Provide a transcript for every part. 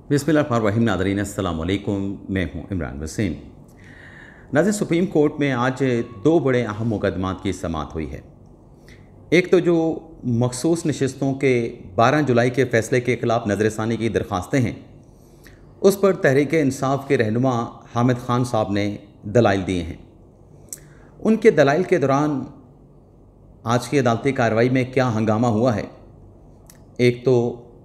बिस्मिल्लाहिर्रहमानिर्रहीम। नाज़रीन अस्सलाम वालेकुम, मैं हूं इमरान वसीम। नाज़रीन, सुप्रीम कोर्ट में आज दो बड़े अहम मुकदमात की समाअत हुई है। एक तो जो मखसूस नशिस्तों के 12 जुलाई के फ़ैसले के ख़िलाफ़ नज़रसानी की दरख्वास्तें हैं, उस पर तहरीक इंसाफ के रहनुमा हामिद ख़ान साहब ने दलाइल दिए हैं। उनके दलाइल के दौरान आज की अदालती कार्रवाई में क्या हंगामा हुआ है, एक तो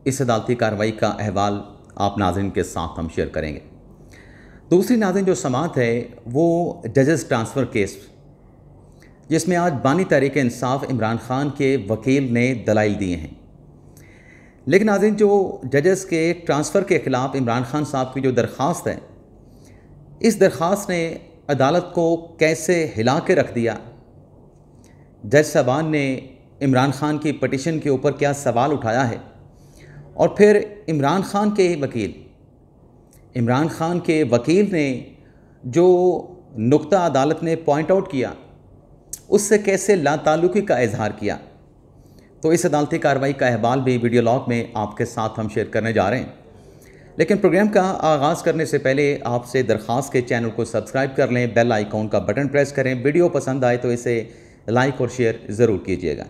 इस अदालती कार्रवाई का अहवाल आप नाज़रीन के साथ हम शेयर करेंगे। दूसरी नाज़रीन जो समाअत है वो जजेस ट्रांसफ़र केस, जिसमें आज बानी तहरीक इंसाफ इमरान ख़ान के वकील ने दलाइल दिए हैं। लेकिन नाज़रीन, जो जजेस के ट्रांसफ़र के ख़िलाफ़ इमरान ख़ान साहब की जो दरख्वास्त है, इस दरख्वास्त ने अदालत को कैसे हिला के रख दिया, जज साहबान ने इमरान ख़ान की पटिशन के ऊपर क्या सवाल उठाया है, और फिर इमरान ख़ान के वकील ने जो नुक्ता अदालत ने पॉइंट आउट किया, उससे कैसे लाताल्लुकी का इजहार किया। तो इस अदालती कार्रवाई का अहवाल भी वीडियो लॉग में आपके साथ हम शेयर करने जा रहे हैं। लेकिन प्रोग्राम का आगाज़ करने से पहले आपसे दरख्वास्त के चैनल को सब्सक्राइब कर लें, बेल आइकॉन का बटन प्रेस करें, वीडियो पसंद आए तो इसे लाइक और शेयर ज़रूर कीजिएगा।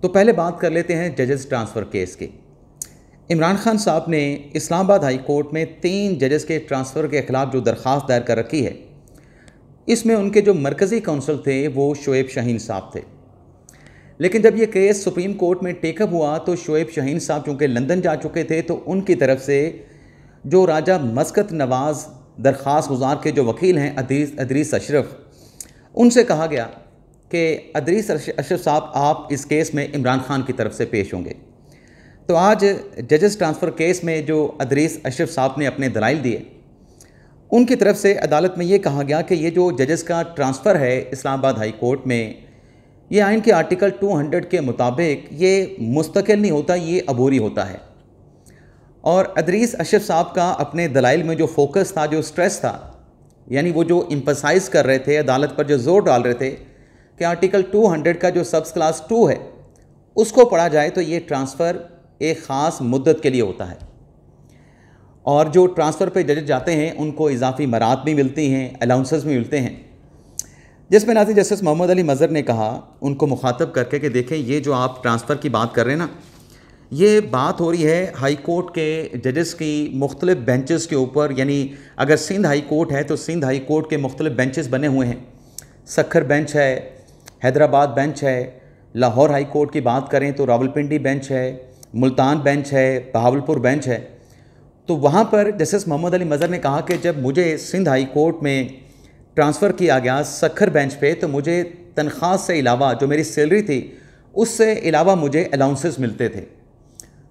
तो पहले बात कर लेते हैं जजेस ट्रांसफ़र केस की। इमरान ख़ान साहब ने इस्लामाबाद हाई कोर्ट में 3 जजेस के ट्रांसफ़र के ख़िलाफ़ जो दरख्वास्त दायर कर रखी है, इसमें उनके जो मरकज़ी काउंसिल थे वो शोएब शाहीन साहब थे। लेकिन जब ये केस सुप्रीम कोर्ट में टेकअप हुआ तो शोएब शाहीन साहब चूँकि लंदन जा चुके थे, तो उनकी तरफ से जो राजा मस्कत नवाज़ दरख्वास्त गुजार के जो वकील हैं अदरीस अशरफ, उनसे कहा गया कि अदरीस अशरफ साहब, आप इस केस में इमरान ख़ान की तरफ से पेश होंगे। तो आज जजेस ट्रांसफ़र केस में जो अदरीस अशरफ साहब ने अपने दलाइल दिए, उनकी तरफ से अदालत में ये कहा गया कि ये जो जजेस का ट्रांसफ़र है इस्लामाबाद हाई कोर्ट में, ये आइन के आर्टिकल 200 के मुताबिक ये मुस्तकिल नहीं होता, ये अबूरी होता है। और अदरीस अशरफ साहब का अपने दलाइल में जो फोकस था, जो स्ट्रेस था, यानी वो जो एम्फसाइज़ कर रहे थे, अदालत पर जो जोर डाल रहे थे कि आर्टिकल 200 का जो सब क्लास 2 है, उसको पढ़ा जाए तो ये ट्रांसफ़र एक ख़ास मुद्दत के लिए होता है। और जो ट्रांसफ़र पे जजेस जाते हैं उनको इजाफ़ी मरात भी मिलती हैं, अलाउंसेस भी मिलते हैं। जिसमें नाज़रीन जस्टिस मोहम्मद अली मज़हर ने कहा उनको मुखातब करके कि देखें, ये जो आप ट्रांसफ़र की बात कर रहे हैं ना, ये बात हो रही है हाई कोर्ट के जजेस की मुख्तलिफ़ बेंचेस के ऊपर। यानी अगर सिंध हाई कोर्ट है तो सिंध हाई कोर्ट के मुख्तलिफ़ बेंचेस बने हुए हैं। सक्खर बेंच है, हैदराबाद बेंच है, लाहौर हाई कोर्ट की बात करें तो रावलपिंडी बेंच है, मुल्तान बेंच है, बहावलपुर बेंच है। तो वहाँ पर जस्टिस मोहम्मद अली मज़हर ने कहा कि जब मुझे सिंध हाई कोर्ट में ट्रांसफ़र किया गया सक्खर बेंच पे, तो मुझे तनख्वाह से अलावा जो मेरी सैलरी थी उससे अलावा मुझे अलाउंसेस मिलते थे।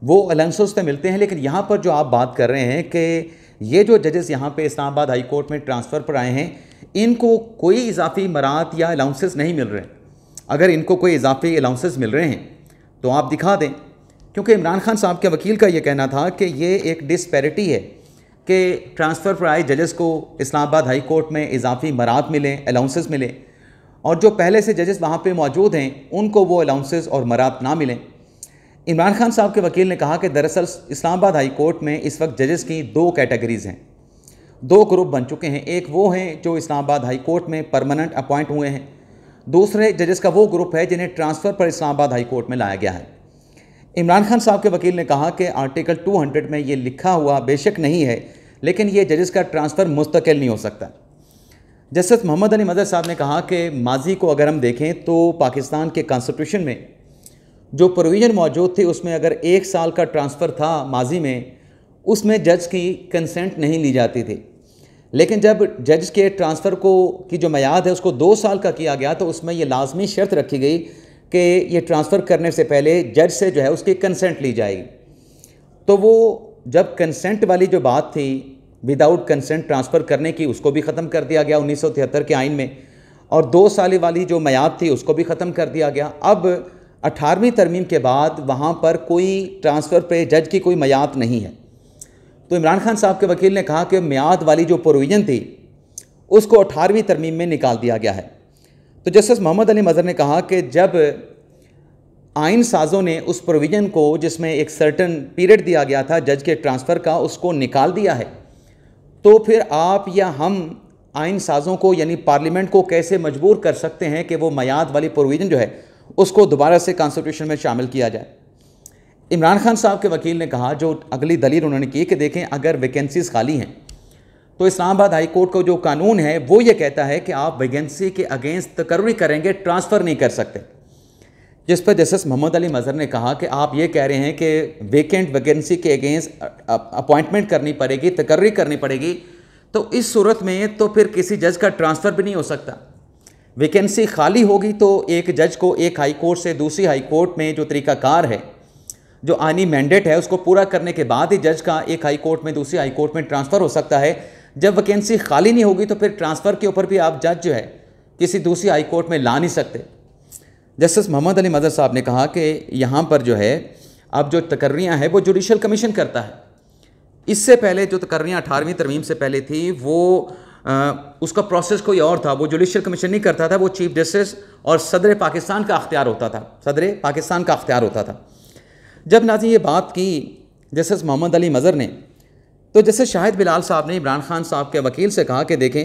वो अलाउंसेस तो मिलते हैं, लेकिन यहाँ पर जो आप बात कर रहे हैं कि ये जो जजेस यहाँ पे इस्लामाबाद हाई कोर्ट में ट्रांसफ़र पर आए हैं, इनको कोई इजाफ़ी मरात या अलाउंसेस नहीं मिल रहे। अगर इनको कोई इजाफ़ी अलाउंसेस मिल रहे हैं तो आप दिखा दें, क्योंकि इमरान ख़ान साहब के वकील का ये कहना था कि ये एक डिस्पैरिटी है कि ट्रांसफ़र पर आए जजेस को इस्लामाबाद हाई कोर्ट में इजाफ़ी मरात मिलें, अलाउंसेस मिले, और जो पहले से जजेस वहाँ पे मौजूद हैं उनको वो अलाउंसेस और मरात ना मिलें। इमरान ख़ान साहब के वकील ने कहा कि दरअसल इस्लामाबाद हाई कोर्ट में इस वक्त जजेस की 2 कैटेगरीज़ हैं, 2 ग्रुप बन चुके हैं। एक वो हैं जो इस्लामाबाद हाई कोर्ट में परमानेंट अपॉइंट हुए हैं, दूसरे जजेस का वो ग्रुप है जिन्हें ट्रांसफ़र पर इस्लामाबाद हाई कोर्ट में लाया गया है। इमरान ख़ान साहब के वकील ने कहा कि आर्टिकल 200 में ये लिखा हुआ बेशक नहीं है, लेकिन ये जजेस का ट्रांसफ़र मुस्तकिल नहीं हो सकता। जस्टिस मोहम्मद अली मज़हर साहब ने कहा कि माजी को अगर हम देखें तो पाकिस्तान के कॉन्स्टिट्यूशन में जो प्रोविज़न मौजूद थी उसमें अगर 1 साल का ट्रांसफ़र था माजी में, उसमें जज की कंसेंट नहीं ली जाती थी। लेकिन जब जज के ट्रांसफ़र की जो मियाद है उसको 2 साल का किया गया, तो उसमें ये लाजमी शर्त रखी गई कि ये ट्रांसफ़र करने से पहले जज से जो है उसकी कंसेंट ली जाएगी। तो वो जब कंसेंट वाली जो बात थी, विदाउट कंसेंट ट्रांसफ़र करने की, उसको भी ख़त्म कर दिया गया 1973 के आइन में, और 2 साल वाली जो मियाद थी उसको भी ख़त्म कर दिया गया। अब 18वीं तरमीम के बाद वहाँ पर कोई ट्रांसफ़र पे जज की कोई मियाद नहीं है। तो इमरान ख़ान साहब के वकील ने कहा कि मियाद वाली जो प्रोविज़न थी उसको 18वीं तरमीम में निकाल दिया गया है। तो जस्टिस मोहम्मद अली मज़हर ने कहा कि जब आइन साज़ों ने उस प्रोविज़न को जिसमें एक सर्टन पीरियड दिया गया था जज के ट्रांसफ़र का, उसको निकाल दिया है, तो फिर आप या हम आइन साज़ों को यानी पार्लियामेंट को कैसे मजबूर कर सकते हैं कि वो मयाद वाली प्रोविज़न जो है उसको दोबारा से कॉन्स्टिट्यूशन में शामिल किया जाए। इमरान खान साहब के वकील ने कहा, जो अगली दलील उन्होंने की कि देखें अगर वैकेंसीज़ खाली हैं तो इस्लामाबाद हाई कोर्ट का जो कानून है वो ये कहता है कि आप वैकेंसी के अगेंस्ट तकर्री करेंगे, ट्रांसफ़र नहीं कर सकते। जिस पर जस्टिस मोहम्मद अली मज़हर ने कहा कि आप ये कह रहे हैं कि वेकेंट वैकेंसी के अगेंस्ट अपॉइंटमेंट करनी पड़ेगी, तकर्री करनी पड़ेगी, तो इस सूरत में तो फिर किसी जज का ट्रांसफ़र भी नहीं हो सकता। वैकेंसी खाली होगी तो एक जज को एक हाई कोर्ट से दूसरी हाई कोर्ट में जो तरीक़ाकार है, जो आइनी मैंडेट है, उसको पूरा करने के बाद ही जज का एक हाई कोर्ट में दूसरी हाई कोर्ट में ट्रांसफ़र हो सकता है। जब वैकेंसी खाली नहीं होगी तो फिर ट्रांसफ़र के ऊपर भी आप जज जो है किसी दूसरी हाई कोर्ट में ला नहीं सकते। जस्टिस मोहम्मद अली मज़हर साहब ने कहा कि यहाँ पर जो है अब जो तकर्रियाँ हैं वो जुडिशल कमीशन करता है। इससे पहले जो तकर्रियाँ 18वीं तरमीम से पहले थी वो उसका प्रोसेस कोई और था, वो जुडिशल कमीशन नहीं करता था, वो चीफ जस्टिस और सदर पाकिस्तान का अख्तियार होता था, सदर पाकिस्तान का अख्तियार होता था। जब नाज़रीन ये बात की जस्टिस मोहम्मद अली मज़हर ने, तो जस्टिस शाहिद बिलाल साहब ने इमरान खान साहब के वकील से कहा कि देखें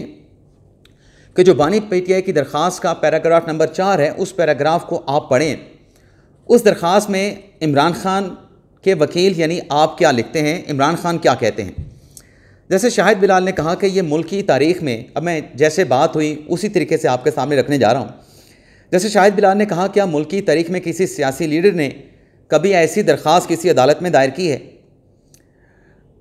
कि जो बानी पीटीआई की दरख्वास्त का पैराग्राफ नंबर 4 है, उस पैराग्राफ को आप पढ़ें। उस दरख्वास्त में इमरान खान के वकील यानी आप क्या लिखते हैं, इमरान खान क्या कहते हैं। जैसे शाहिद बिलाल ने कहा कि ये मुल्की तारीख़ में, अब मैं जैसे बात हुई उसी तरीके से आपके सामने रखने जा रहा हूँ। जैसे शाहिद बिलाल ने कहा, क्या मुल्की तारीख़ में किसी सियासी लीडर ने कभी ऐसी दरख्वास्त किसी अदालत में दायर की है?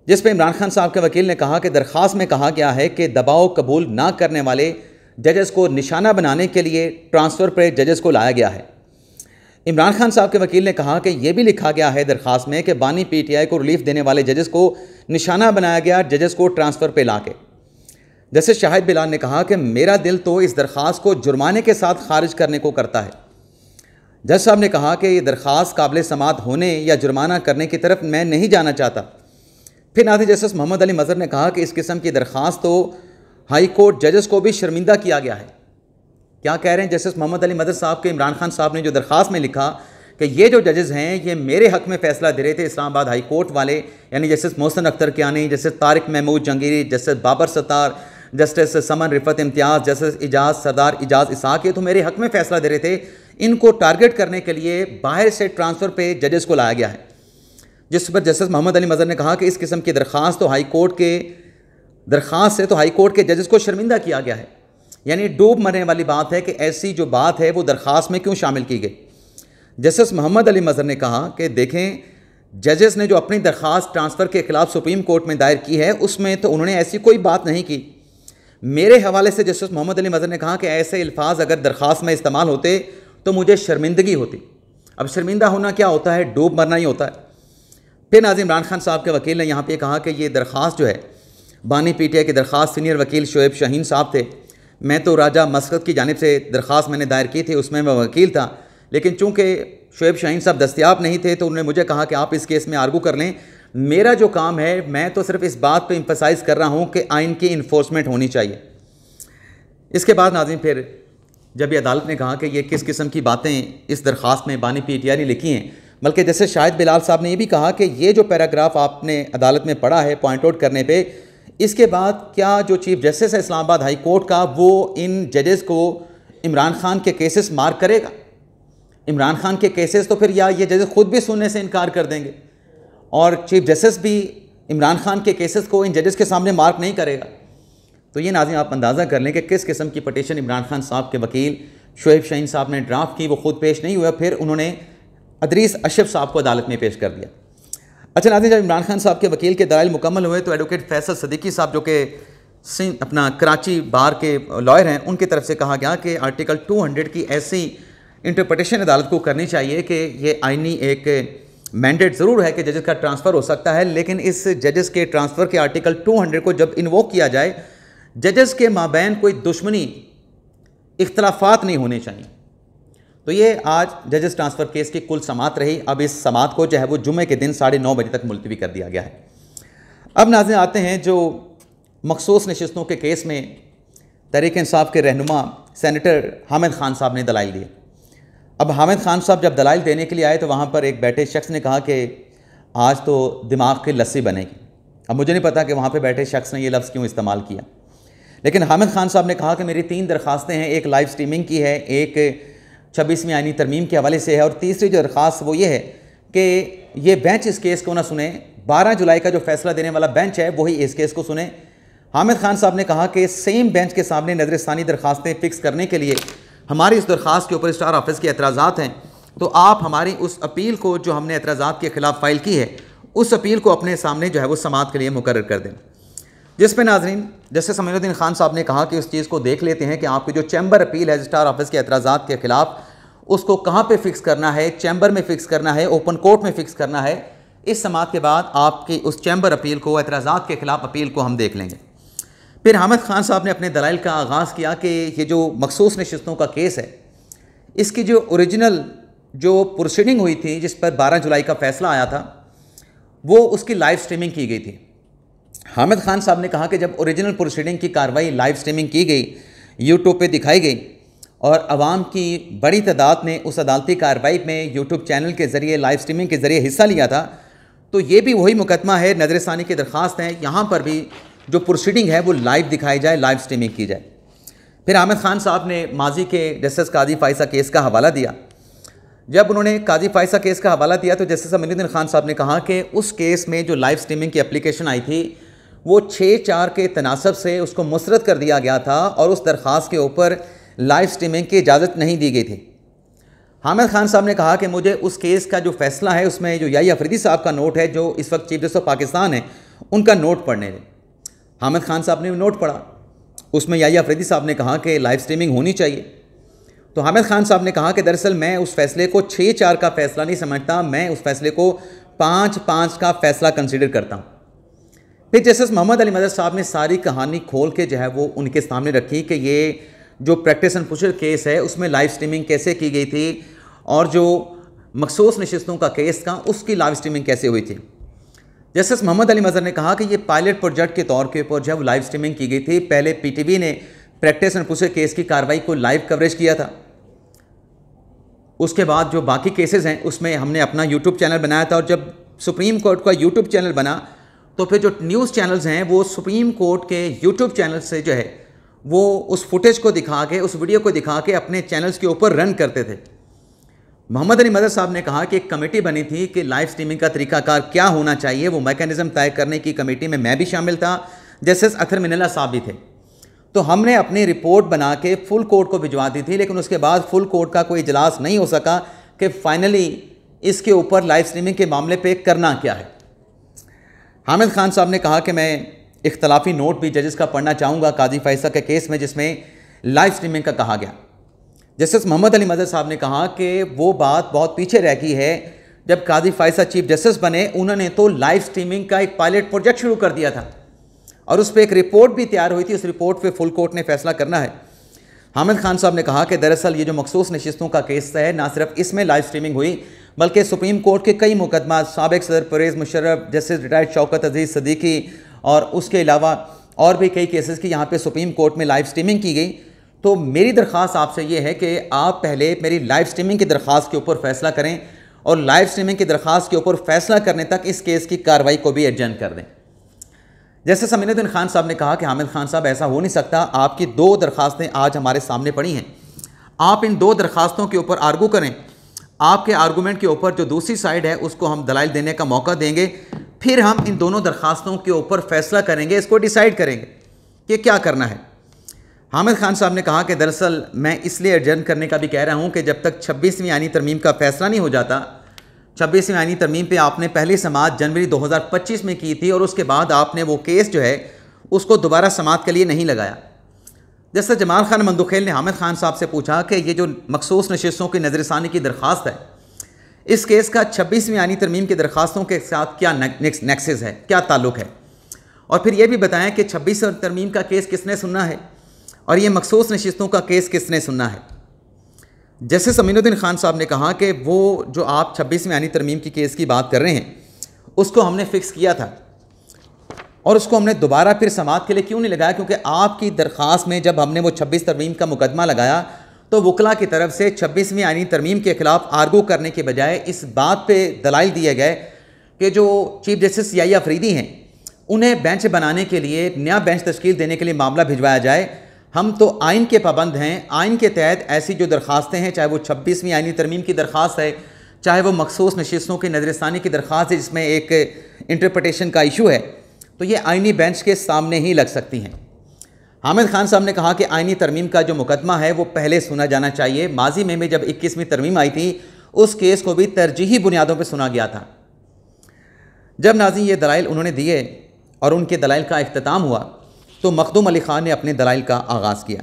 जिस पर इमरान खान साहब के वकील ने कहा कि दरख्वास्त में कहा गया है कि दबाव कबूल ना करने वाले जजेस को निशाना बनाने के लिए ट्रांसफ़र पर जजेस को लाया गया है। इमरान खान साहब के वकील ने कहा कि यह भी लिखा गया है दरख्वास्त में कि बानी पीटीआई को रिलीफ देने वाले जजेस को निशाना बनाया गया जजेस को ट्रांसफ़र पे लाके। जैसे शाहिद बिलाल ने कहा कि मेरा दिल तो इस दरख्वास्त को जुर्माने के साथ खारिज करने को करता है। जज साहब ने कहा कि ये दरख्वास्त काबिल समाअत होने या जुर्माना करने की तरफ मैं नहीं जाना चाहता। फिर नाज़रीन जस्टिस मोहम्मद अली मज़हर ने कहा कि इस किस्म की दरख्वास्त तो हाई कोर्ट जजेस को भी शर्मिंदा किया गया है। क्या कह रहे हैं जस्टिस मोहम्मद अली मज़हर साहब के इमरान खान साहब ने जो दरख्वास्त में लिखा कि ये जो जजेस हैं ये मेरे हक़ में फ़ैसला दे रहे थे, इस्लामाबाद हाई कोर्ट वाले यानी justice Mohsin Akhtar Kiyani, justice Tariq Mahmood Jahangiri, justice Babar Sattar, justice Saman Rifat Imtiaz, justice Ijaz Sardar Ijaz Ishaq, ये तो मेरे हक़ में फ़ैसला दे रहे थे। इनको टारगेट करने के लिए बाहर से ट्रांसफ़र पे जजेस को लाया गया है। जिस पर जस्टिस मोहम्मद अली मज़हर ने कहा कि इस किस्म की दरख्वास्त तो हाई कोर्ट के दरख्वास्त से तो हाई कोर्ट के जजेस को शर्मिंदा किया गया है, यानी डूब मरने वाली बात है कि ऐसी जो बात है वो दरख्वास्त में क्यों शामिल की गई। जस्टिस मोहम्मद अली मज़हर ने कहा कि देखें जजेस ने जो अपनी दरख्वास्त ट्रांसफ़र के ख़िलाफ़ सुप्रीम कोर्ट में दायर की है उसमें तो उन्होंने ऐसी कोई बात नहीं की। मेरे हवाले से जस्टिस मोहम्मद अली मज़हर ने कहा कि ऐसे अल्फाज अगर दरख्वास्त में इस्तेमाल होते तो मुझे शर्मिंदगी होती। अब शर्मिंदा होना क्या होता है, डूब मरना ही होता है। फिर नाज़रीन इमरान खान साहब के वकील ने यहाँ पे कहा कि ये दरख्वास्त जो है बानी पीटीआई की दरख्वास्त सीनियर वकील शोएब शाहीन साहब थे। मैं तो राजा मस्कत की जानिब से दरख्वास्त मैंने दायर की थी, उसमें मैं वकील था, लेकिन चूँकि शोएब शाहीन साहब दस्तयाब नहीं थे तो उन्होंने मुझे कहा कि आप इस केस में आर्गू कर लें। मेरा जो काम है मैं तो सिर्फ इस बात पे एम्फसाइज़ कर रहा हूँ कि आइन की इन्फोर्समेंट होनी चाहिए। इसके बाद नाज़रीन फिर जब ये अदालत ने कहा कि ये किस किस्म की बातें इस दरख्वास्त में बानी पीटीआई ने लिखी हैं, बल्कि जैसे शाहिद बिलाल साहब ने ये भी कहा कि ये जो पैराग्राफ आपने अदालत में पढ़ा है पॉइंट आउट करने पे, इसके बाद क्या जो चीफ जस्टिस है इस्लामाबाद हाई कोर्ट का वो इन जजेस को इमरान खान के केसेस मार्क करेगा? इमरान खान के केसेस तो फिर या ये जजेस खुद भी सुनने से इनकार कर देंगे और चीफ जस्टिस भी इमरान खान के केसेस को इन जजेस के सामने मार्क नहीं करेगा। तो ये नाज़रीन आप अंदाज़ा कर लें कि किस किस्म की पटिशन इमरान खान साहब के वकील शोएब शाहीन साहब ने ड्राफ्ट की, वो खुद पेश नहीं हुआ, फिर उन्होंने अदरीस अशरफ साहब को अदालत में पेश कर दिया। अच्छा नाज़रीन, जब इमरान खान साहब के वकील के दलाइल मुकम्मल हुए तो एडवोकेट फैसल सदीकी साहब जो कि अपना कराची बार के लॉयर हैं, उनकी तरफ से कहा गया कि आर्टिकल 200 की ऐसी इंटरप्रटेशन अदालत को करनी चाहिए कि ये आइनी एक मैंडेट ज़रूर है कि जजेस का ट्रांसफ़र हो सकता है, लेकिन इस जजेस के ट्रांसफ़र के आर्टिकल 200 को जब इन्वोक किया जाए, जजेस के माबैन कोई दुश्मनी इख्तलाफात नहीं होने चाहिए। तो ये आज जजेस ट्रांसफ़र केस की कुल समात रही। अब इस समात को जो है वो जुमे के दिन 9:30 बजे तक मुलतवी कर दिया गया है। अब नाज़रीन आते हैं जो मखसूस नशिस्तों के केस में तहरीक इंसाफ के रहनुमा सेनेटर हामिद खान साहब ने दलाइल दिए। अब हामिद खान साहब जब दलाइल देने के लिए आए तो वहाँ पर एक बैठे शख्स ने कहा कि आज तो दिमाग की लस्सी बनेगी। अब मुझे नहीं पता कि वहाँ पे बैठे शख्स ने ये लफ्ज़ क्यों इस्तेमाल किया, लेकिन हामिद खान साहब ने कहा कि मेरी 3 दरख्वास्तें हैं, एक लाइव स्ट्रीमिंग की है, एक 26वीं आईनी तरमीम के हवाले से है, और तीसरी जो दरख्वास्त वो ये है कि ये बेंच इस केस को ना सुने, 12 जुलाई का जो फैसला देने वाला बेंच है वही इस केस को सुने। हामिद खान साहब ने कहा कि सेम बेंच के सामने नज़रसानी दरख्वास्तें फ़िक्स करने के लिए हमारी इस दरख्वास्त के ऊपर स्टार ऑफिस के एतराज़ात हैं, तो आप हमारी उस अपील को जो हमने एतराज़ात के ख़िलाफ़ फ़ाइल की है उस अपील को अपने सामने जो है वो समाअत के लिए मुकर्रर कर दें। जिस पे नाज़रीन जस्टिस अमीनुद्दीन खान साहब ने कहा कि उस चीज़ को देख लेते हैं कि आपकी जो चैम्बर अपील है स्टार ऑफिस के एतराज़ात के ख़िलाफ़ उसको कहाँ पे फ़िक्स करना है, चैम्बर में फ़िक्स करना है, ओपन कोर्ट में फ़िक्स करना है। इस समाअत के बाद आपकी उस चैम्बर अपील को, एतराज़ात के ख़िलाफ़ अपील को हम देख लेंगे। फिर हामिद खान साहब ने अपने दलाइल का आगाज़ किया कि ये जो मखसूस नशिस्तों का केस है, इसकी जो ओरिजिनल जो प्रोसीडिंग हुई थी जिस पर 12 जुलाई का फ़ैसला आया था, वो उसकी लाइव स्ट्रीमिंग की गई थी। हामिद खान साहब ने कहा कि जब ओरिजिनल प्रोसीडिंग की कार्रवाई लाइव स्ट्रीमिंग की गई, यूट्यूब पे दिखाई गई और आवाम की बड़ी तादाद ने उस अदालती कार्रवाई में यूट्यूब चैनल के ज़रिए, लाइव स्ट्रीमिंग के ज़रिए हिस्सा लिया था, तो ये भी वही मुकदमा है, नज़रसानी की दरख्वास्त है, यहाँ पर भी जो प्रोसीडिंग है वो लाइव दिखाई जाए, लाइव स्ट्रीमिंग की जाए। फिर हामिद खान साहब ने माजी के जस्टिस काजी फायसा केस का हवाला दिया। जब उन्होंने काजी फायसा केस का हवाला दिया तो जस्टिस अमीनुद्दीन खान साहब ने कहा कि उस केस में जो लाइव स्ट्रीमिंग की एप्लीकेशन आई थी वो 6/4 के तनासब से उसको मुस्तरद कर दिया गया था और उस दरख्वास्त के ऊपर लाइव स्ट्रीमिंग की इजाज़त नहीं दी गई थी। हामिद खान साहब ने कहा कि मुझे उस केस का जो फ़ैसला है उसमें जो याही अफरीदी साहब का नोट है, जो इस वक्त चीफ जस्टिस ऑफ पाकिस्तान है, उनका नोट पढ़ने दें। हामिद खान साहब ने नोट पढ़ा, उसमें याही अफरीदी साहब ने कहा कि लाइव स्ट्रीमिंग होनी चाहिए। तो हामिद खान साहब ने कहा कि दरअसल मैं उस फैसले को 6/4 का फ़ैसला नहीं समझता, मैं उस फैसले को 5/5 का फ़ैसला कंसिडर करता हूँ। फिर जस्टिस मोहम्मद अली मदद साहब ने सारी कहानी खोल के जो है वो उनके सामने रखी कि ये जो प्रैक्टिस एंड पुशर केस है उसमें लाइव स्ट्रीमिंग कैसे की गई थी और जो मखसूस नशिस्तों का केस था उसकी लाइव स्ट्रीमिंग कैसे हुई थी। जस्टिस मोहम्मद अली मज़हर ने कहा कि ये पायलट प्रोजेक्ट के तौर के ऊपर जो है वो लाइव स्ट्रीमिंग की गई थी। पहले पीटीवी ने प्रैक्टिस एंड पुशर केस की कार्रवाई को लाइव कवरेज किया था, उसके बाद जो बाकी केसेस हैं उसमें हमने अपना यूट्यूब चैनल बनाया था, और जब सुप्रीम कोर्ट का यूट्यूब चैनल बना तो फिर जो न्यूज़ चैनल्स हैं वो सुप्रीम कोर्ट के यूट्यूब चैनल से जो है वो उस फुटेज को दिखा के, उस वीडियो को दिखा के अपने चैनल्स के ऊपर रन करते थे। मोहम्मद अली मदद साहब ने कहा कि एक कमेटी बनी थी कि लाइव स्ट्रीमिंग का तरीकाकार क्या होना चाहिए, वो मैकेनिज़्म तय करने की कमेटी में मैं भी शामिल था, जस्टिस अतहर मिनल्ला साहब भी थे। तो हमने अपनी रिपोर्ट बना के फुल कोर्ट को भिजवा दी थी, लेकिन उसके बाद फुल कोर्ट का कोई इजलास नहीं हो सका कि फाइनली इसके ऊपर लाइव स्ट्रीमिंग के मामले पे करना क्या है। हामिद खान साहब ने कहा कि मैं इख्तलाफी नोट भी जजेस का पढ़ना चाहूँगा काजी फायसा के केस में जिसमें लाइव स्ट्रीमिंग का कहा गया। जस्टिस मोहम्मद अली मदद साहब ने कहा कि वो बात बहुत पीछे रह गई है, जब काजी फायसा चीफ जस्टिस बने उन्होंने तो लाइव स्ट्रीमिंग का एक पायलट प्रोजेक्ट शुरू कर दिया था और उस पर एक रिपोर्ट भी तैयार हुई थी, उस रिपोर्ट पे फुल कोर्ट ने फैसला करना है। हामिद खान साहब ने कहा कि दरअसल ये जो मखसूस नशिस्तों का केस है, ना सिर्फ इसमें लाइव स्ट्रीमिंग हुई बल्कि सुप्रीम कोर्ट के कई मुकदमा, साबिक सदर परवेज़ मुशर्रफ, जस्टिस रिटायर्ड शौकत अजीज़ सदीकी और उसके अलावा और भी कई केसेस की यहाँ पे सुप्रीम कोर्ट में लाइव स्ट्रीमिंग की गई। तो मेरी दरख्वास्त आपसे ये है कि आप पहले मेरी लाइव स्ट्रीमिंग की दरख्वास्त के ऊपर फैसला करें और लाइव स्ट्रीमिंग की दरख्वास्त के ऊपर फैसला करने तक इस केस की कार्रवाई को भी एडजर्न कर दें। जस्टिस अमीनुद्दीन खान साहब ने कहा कि हामिद खान साहब ऐसा हो नहीं सकता, आपकी 2 दरख्वास्तें आज हमारे सामने पड़ी हैं, आप इन 2 दरख्वास्तों के ऊपर आर्गू करें, आपके आर्गूमेंट के ऊपर जो दूसरी साइड है उसको हम दलाइल देने का मौका देंगे, फिर हम इन दोनों दरख्वास्तों के ऊपर फैसला करेंगे, इसको डिसाइड करेंगे कि क्या करना है। हामिद खान साहब ने कहा कि दरअसल मैं इसलिए एडजर्न करने का भी कह रहा हूँ कि जब तक 26वीं आईनी तरमीम का फैसला नहीं हो जाता, 26वीं आईनी तरमीम पे आपने पहली समाअत जनवरी 2025 में की थी और उसके बाद आपने वो केस जो है उसको दोबारा समाअत के लिए नहीं लगाया। जस्टिस जमाल खान मंदुखेल ने हामिद खान साहब से पूछा कि ये जो मखसूस नशिस्तों की नज़रसानी की दरख्वास्त है, इस केस का 26वीं आईनी तरमीम की दरख्वास्तों के साथ क्या नेक्सेस है, क्या ताल्लुक़ है, और फिर ये भी बताएं कि 26वीं तरमीम का केस किसने सुनना है और ये मखसूस नशिस्तों का केस किसने सुनना है। जस्टिस अमीनुद्दीन खान साहब ने कहा कि वो जो आप 26वीं आईनी तरमीम की केस की बात कर रहे हैं उसको हमने फ़िक्स किया था और उसको हमने दोबारा फिर समाअत के लिए क्यों नहीं लगाया, क्योंकि आपकी दरख्वास्त में जब हमने वो 26 तरमीम का मुकदमा लगाया तो वकला की तरफ से 26वीं आईनी तरमीम के खिलाफ आर्गू करने के बजाय इस बात पे दलाइल दिए गए कि जो चीफ जस्टिस याहिया अफरीदी हैं उन्हें बेंच बनाने के लिए, नया बेंच तश्कील देने के लिए मामला भिजवाया जाए। हम तो आइन के पाबंद हैं, आइन के तहत ऐसी जो दरख्वास्तें हैं, चाहे वो 26वीं आईनी तरमीम की दरख्वास्त है, चाहे वो मखसूस नशिस्तों की नज़रसानी की दरख्वास्त है जिसमें एक इंटरप्रटेशन का इशू है, तो ये आइनी बेंच के सामने ही लग सकती हैं। हामिद खान साहब ने कहा कि आइनी तरमीम का जो मुकदमा है वो पहले सुना जाना चाहिए। माजी में जब 21वीं तरमीम आई थी उस केस को भी तरजीही बुनियादों पर सुना गया था। जब नाज़रीन ये दलाइल उन्होंने दिए और उनके दलाइल का इख्तिताम हुआ तो मखदूम अली ख़ान ने अपने दलाइल का आगाज़ किया।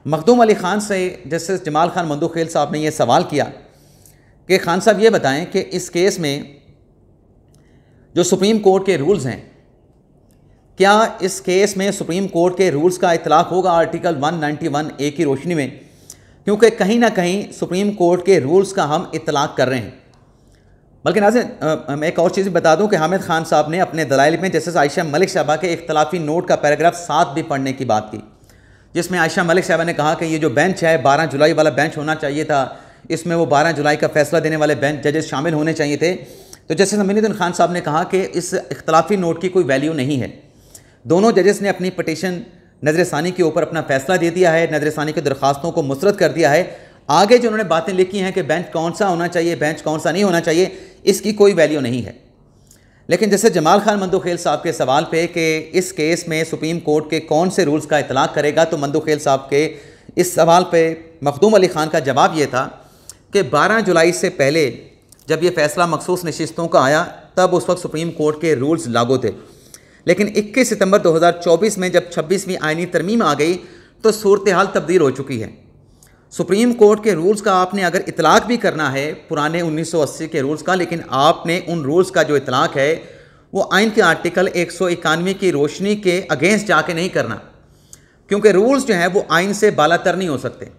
मखदूम अली ख़ान से जस्टिस जमाल खान मंदूखेल साहब ने यह सवाल किया कि खान साहब ये बताएं कि इस केस में जो सुप्रीम कोर्ट के रूल्स हैं, क्या इस केस में सुप्रीम कोर्ट के रूल्स का इतलाक़ होगा आर्टिकल 191A की रोशनी में, क्योंकि कहीं ना कहीं सुप्रीम कोर्ट के रूल्स का हम इतलाक़ कर रहे हैं। बल्कि नाज़रीन मैं एक और चीज़ बता दूं कि हामिद खान साहब ने अपने दलाइल में जस्टिस आयशा मलिक साहबा के इख्तलाफी नोट का पैराग्राफ 7 भी पढ़ने की बात की, जिसमें आयशा मलिक साहबा ने कहा कि ये जो बेंच है 12 जुलाई वाला बेंच होना चाहिए था, इसमें वो 12 जुलाई का फैसला देने वाले बेंच जजेस शामिल होने चाहिए थे। तो जस्टिस अमीनुद्दीन खान साहब ने कहा कि इस इख्तलाफी नोट की कोई वैल्यू नहीं है। दोनों जजेस ने अपनी पटिशन नज़रसानी के ऊपर अपना फैसला दे दिया है, नज़रसानी की दरख्वास्तों को मुस्तरद कर दिया है। आगे जो उन्होंने बातें लिखी हैं कि बेंच कौन सा होना चाहिए, बेंच कौन सा नहीं होना चाहिए, इसकी कोई वैल्यू नहीं है। लेकिन जैसे जमाल खान मंदूखेल साहब के सवाल पे कि इस केस में सुप्रीम कोर्ट के कौन से रूल्स का इतलाक़ करेगा, तो मंदूखेल साहब के इस सवाल पे मखदूम अली ख़ान का जवाब ये था कि 12 जुलाई से पहले जब ये फ़ैसला मखसूस नशिस्तों का आया तब उस वक्त सुप्रीम कोर्ट के रूल्स लागू थे, लेकिन 21 सितंबर 2024 में जब 26वीं आइनी तरमीम आ गई तो सूरत हाल तब्दील हो चुकी है। सुप्रीम कोर्ट के रूल्स का आपने अगर इतलाक़ भी करना है पुराने 1980 के रूल्स का, लेकिन आपने उन रूल्स का जो इतलाक़ है वो आइन के आर्टिकल 191 की रोशनी के अगेंस्ट जाके नहीं करना, क्योंकि रूल्स जो हैं वो आइन से बालातर नहीं हो सकते।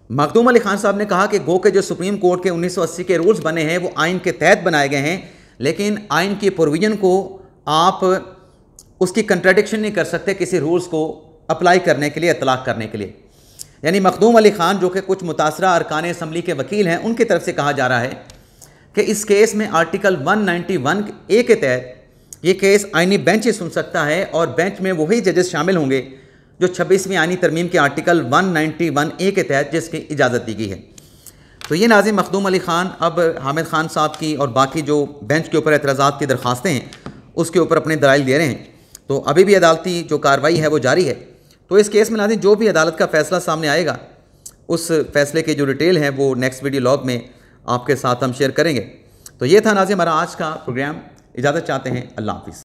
मखदूम अली ख़ान साहब ने कहा कि गो के जो सुप्रीम कोर्ट के 1980 के रूल्स बने हैं वो आइन के तहत बनाए गए हैं, लेकिन आइन की प्रोविज़न को आप उसकी कंट्राडिक्शन नहीं कर सकते किसी रूल्स को अप्लाई करने के लिए, इतलाक़ करने के लिए। यानी मखदूम अली ख़ान जो कि कुछ मुतासरा अरकान असम्बली के वकील हैं, उनकी तरफ से कहा जा रहा है कि इस केस में आर्टिकल 191A के तहत ये केस आइनी बेंच ही सुन सकता है और बेंच में वही जजेस शामिल होंगे जो 26वीं आइनी तरमीम के आर्टिकल 191A के तहत जिसकी इजाज़त दी गई है। तो ये नाज़िम मखदूम अली ख़ान अब हामिद खान साहब की और बाकी जो बेंच के ऊपर एतराज़ात की दरख्वास्तें हैं उसके ऊपर अपने दलाइल दे रहे हैं। तो अभी भी अदालती जो कार्रवाई है वो जारी है। तो इस केस में नाज़रीन जो भी अदालत का फ़ैसला सामने आएगा उस फैसले की जो डिटेल है वो नेक्स्ट वीडियो लॉग में आपके साथ हम शेयर करेंगे। तो ये था नाज़रीन हमारा आज का प्रोग्राम। इजाज़त चाहते हैं, अल्लाह हाफ़िज़।